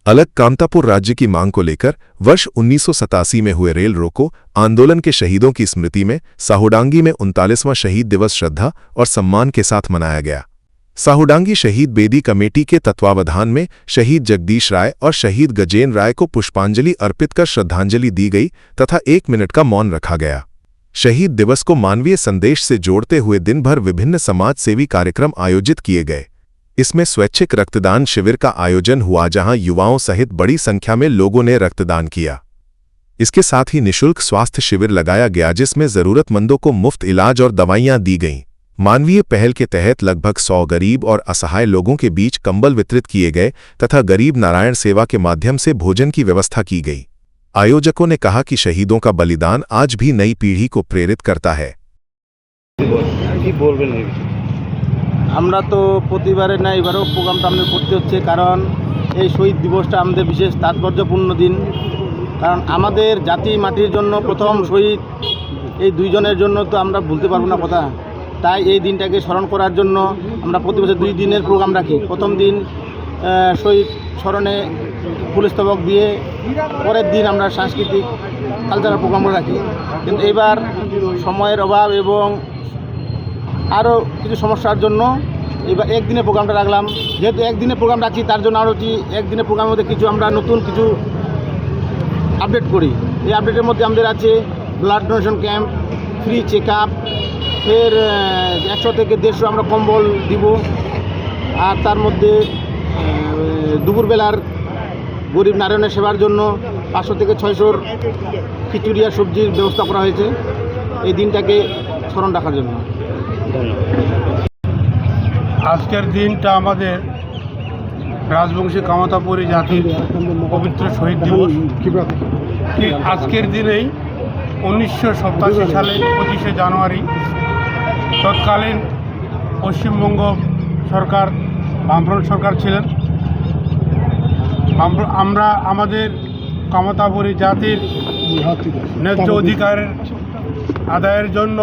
अलग कामतापुर राज्य की मांग को लेकर वर्ष 1987 में हुए रेल रोको आंदोलन के शहीदों की स्मृति में साहुडांगी में 39वां शहीद दिवस श्रद्धा और सम्मान के साथ मनाया गया। साहुडांगी शहीद बेदी कमेटी के तत्वावधान में शहीद जगदीश राय और शहीद गजेंद्र राय को पुष्पांजलि अर्पित कर श्रद्धांजलि दी गई तथा 1 मिनट का मौन रखा गया। शहीद दिवस को मानवीय संदेश से जोड़ते हुए दिन भर विभिन्न समाज सेवी कार्यक्रम आयोजित किए गए। इसमें स्वैच्छिक रक्तदान शिविर का आयोजन हुआ, जहां युवाओं सहित बड़ी संख्या में लोगों ने रक्तदान किया। इसके साथ ही निःशुल्क स्वास्थ्य शिविर लगाया गया, जिसमें जरूरतमंदों को मुफ्त इलाज और दवाइयां दी गईं। मानवीय पहल के तहत लगभग 100 गरीब और असहाय लोगों के बीच कंबल वितरित किए गए तथा गरीब नारायण सेवा के माध्यम से भोजन की व्यवस्था की गई। आयोजकों ने कहा कि शहीदों का बलिदान आज भी नई पीढ़ी को प्रेरित करता है। আমরা তো প্রতিবারে না এবারও প্রোগ্রামটা আমাদের করতে হচ্ছে, কারণ এই শহীদ দিবসটা আমাদের বিশেষ তাৎপর্যপূর্ণ দিন। কারণ আমাদের জাতি মাটির জন্য প্রথম শহীদ এই দুইজনের জন্য তো আমরা ভুলতে পারবো না কথা। তাই এই দিনটাকে স্মরণ করার জন্য আমরা প্রতি বছর 2 দিনের প্রোগ্রাম রাখি। প্রথম দিন শহীদ স্মরণে ফুলস্তবক দিয়ে, পরের দিন আমরা সাংস্কৃতিক কালচারাল প্রোগ্রামও রাখি। কিন্তু এবার সময়ের অভাব এবং আরও কিছু সমস্যার জন্য এবার একদিনের প্রোগ্রামটা রাখলাম। যেহেতু একদিনের প্রোগ্রাম রাখছি, তার জন্য আরও একদিনের প্রোগ্রামের মধ্যে কিছু আমরা নতুন কিছু আপডেট করি। এই আপডেটের মধ্যে আমাদের আছে blood donation camp, free check up, ফের 100 থেকে 150 আমরা কম্বল দিব। আর তার মধ্যে দুপুরবেলার গরিব নারায়ণের সেবার জন্য 500 থেকে 600 খিচুড়ি আর সবজির ব্যবস্থা করা হয়েছে এই দিনটাকে স্মরণ রাখার জন্য। আজকের দিনটা আমাদের রাজবংশী কামতাপুরী জাতির পবিত্র শহীদ দিবস। ঠিক আজকের দিনেই 1987 সালে 25শে জানুয়ারি তৎকালীন পশ্চিমবঙ্গ সরকার বামফ্রন্ট সরকার ছিলেন। আমরা আমাদের কামতাপুরী জাতির ন্যায্য অধিকারের আদায়ের জন্য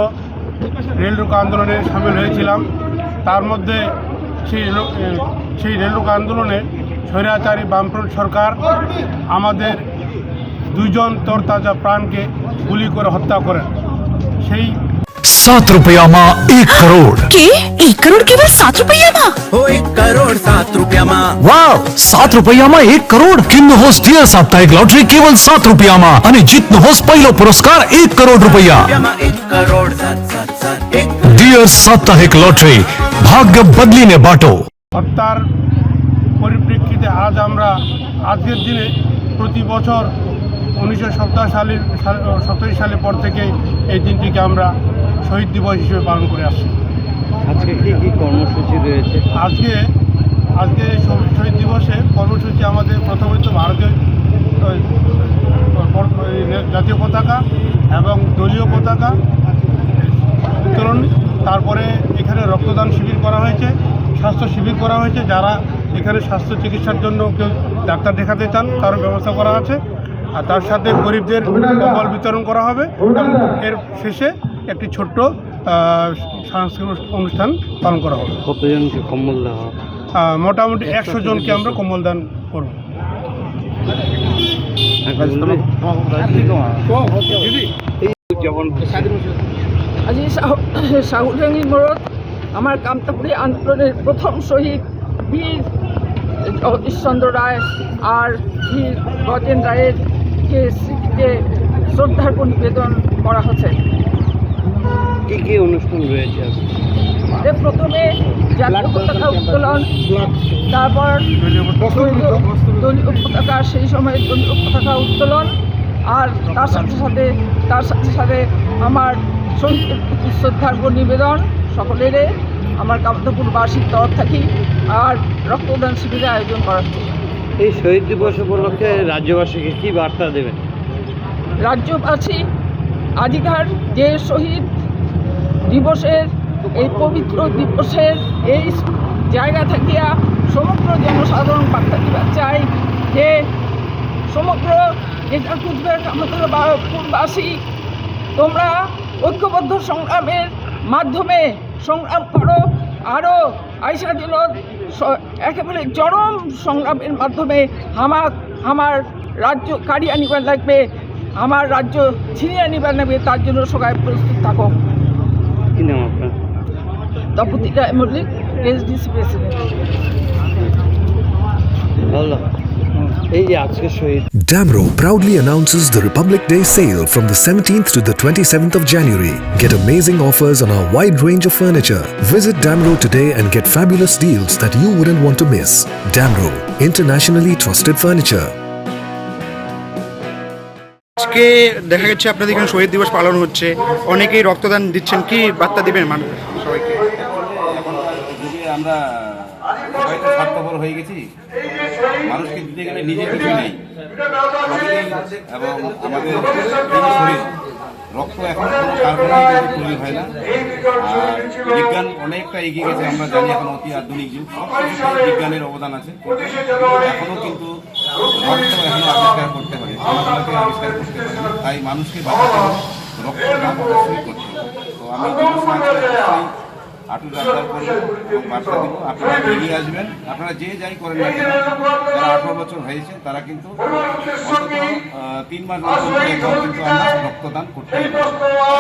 রেল রোকো আন্দোলনে সামিল হয়েছিলাম। তার মধ্যে সেই রেল রোকো আন্দোলনে স্বৈরাচারী বামফ্রন্ট সরকার আমাদের 2 জন তরতাজা প্রাণকে গুলি করে হত্যা করেন। সেই 7 रुपया में 1 करोड़ के 1 करोड़ केवल 7 रुपया में? हो 1 करोड़ 7 रुपया में। वाह, 7 रुपया में 1 करोड़ किन्न होस डियर साप्ताहिक लॉटरी केवल 7 रुपया में અને જીતનો હોસ પહેલો પુરસ્કાર 1 करोड़ रुपया। 1 करोड़ 7 डियर साप्ताहिक लॉटरी, भाग्य बदलीने बाटो। হত্যার পরিপ্রেক্ষিতে আজ আমরা আজকের দিনে প্রতি বছর 1970 সালের পর থেকে এই দিনটিকে আমরা শহীদ দিবস হিসেবে পালন করে আসছি। আজকে কি কর্মসূচি রয়েছে? আজকে শহীদ দিবসে কর্মসূচি আমাদের প্রথমত ভারতীয় জাতীয় পতাকা এবং দলীয় পতাকা উত্তোলন, তারপরে এখানে রক্তদান শিবির করা হয়েছে, স্বাস্থ্য শিবির করা হয়েছে। যারা এখানে স্বাস্থ্য চিকিৎসার জন্য কেউ ডাক্তার দেখাতে চান তারও ব্যবস্থা করা আছে। আর তার সাথে গরিবদের কম্বল বিতরণ করা হবে এবং এর শেষে একটি ছোট্ট সাংস্কৃতিক অনুষ্ঠান পালন করা হবে। কতজনকে কম্বল দেওয়া হবে? মোটামুটি 100 জনকে আমরা কম্বল দান করব। আজি সাহুডাঙ্গি মোড়ত আমার কামতাপুরী আন্দোলনের প্রথম শহীদ বীর জগদীশচন্দ্র রায় আর বীর গজেন্দ্র রায়ের স্মৃতিতে শ্রদ্ধার্ঘ নিবেদন করা হচ্ছে। কি অনুষ্ঠান রয়েছে? প্রথমে জাতীয় পতাকা উত্তোলন, তারপর দলীয় পতাকা, সেই সময় দলীয় পতাকা উত্তোলন, আর তার সাথে সাথে আমার শহীদের প্রতি শ্রদ্ধার্ঘ নিবেদন সকলের আমার কামতাপুরবাসীর তরফ থেকে আর রক্তদান শিবিরের আয়োজন করা হচ্ছে। এই শহীদ দিবস উপলক্ষে রাজ্যবাসীকে কি বার্তা দেবেন? রাজ্যবাসী আজিকার যে শহীদ দিবসের এই পবিত্র দিবসের এই জায়গা থাকিয়া সমগ্র জনসাধারণ বার্তা দিবার চাই যে সমগ্র এটা কুচবিহার কামতাপুরবাসী তোমরা ঐক্যবদ্ধ সংগ্রামের মাধ্যমে সংগ্রাম করো, আরও আইসা দিন একেবারে চরম সংগ্রামের মাধ্যমে আমার রাজ্য কাড়িয়ে নিবার লাগবে, আমার রাজ্য ছিনিয়ে নিবার লাগবে, তার জন্য সবাই প্রস্তুত থাকো। কি নাম আপনার? দম্পতি রায় মল্লিক, এসডিসি প্রেসিডেন্ট। ভালো এই যে আজকে শহীদ Damro proudly announces the Republic Day sale from the 17th to the 27th of January. Get amazing offers on our wide range of furniture. Visit Damro today and get fabulous deals that you wouldn't want to miss. Damro, internationally trusted furniture. আজকে দেখা যাচ্ছে আপনাদের এখানে শহীদ দিবস পালন হচ্ছে, অনেকেই রক্তদান দিচ্ছেন, কি বার্তা দিবেন মানুষ সবাইকে? যুগে আমরা হয়তো স্বার্থপর হয়ে গেছি, মানুষকে দিতে গেলে নিজে কিছু নেই, এবং আমাদের এই শরীর রক্ত এখন কোনো কারখানায় কিন্তু তৈরি হয় না। আর বিজ্ঞান অনেকটা এগিয়ে গেছে, আমরা জানি এখন অতি আধুনিক যুগ, সব কিছুতে বিজ্ঞানের অবদান আছে। এখনও কিন্তু রক্ত এখনও আবিষ্কার করতে পারি, খেলাধুলাকে আবিষ্কার করতে পারি, তাই মানুষকে বাঁচাতে হলে রক্তদান অবশ্যই করতে হবে। তো আমি অবশ্যই আটুর আবদার করবো এবং বার্তা দেবো, আপনারা এগিয়ে আসবেন। আপনারা যে যাই করেন না কেন, যারা 18 বছর হয়েছে তারা কিন্তু অন্তত 3 মাস একবার কিন্তু আমরা রক্তদান করতেই পারি।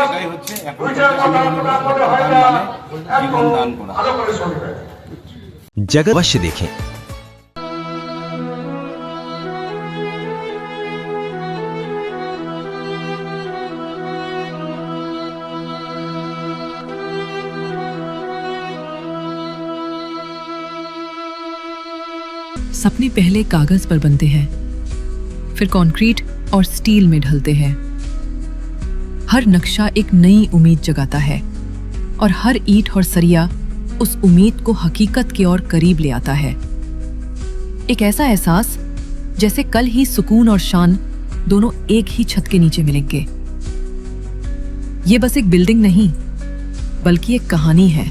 এটাই হচ্ছে এখন আমি মনে করি রক্তদান মানে জীবন দান করা। जगत अवश्य देखें। सपने पहले कागज पर बनते हैं, फिर कंक्रीट और स्टील में ढलते हैं। हर नक्शा एक नई उम्मीद जगाता है और हर ईंट और सरिया उस उम्मीद को हकीकत की ओर करीब ले आता है। एक ऐसा एहसास जैसे कल ही सुकून और शान दोनों एक ही छत के नीचे मिलेंगे। ये बस एक बिल्डिंग नहीं, बल्कि एक कहानी है।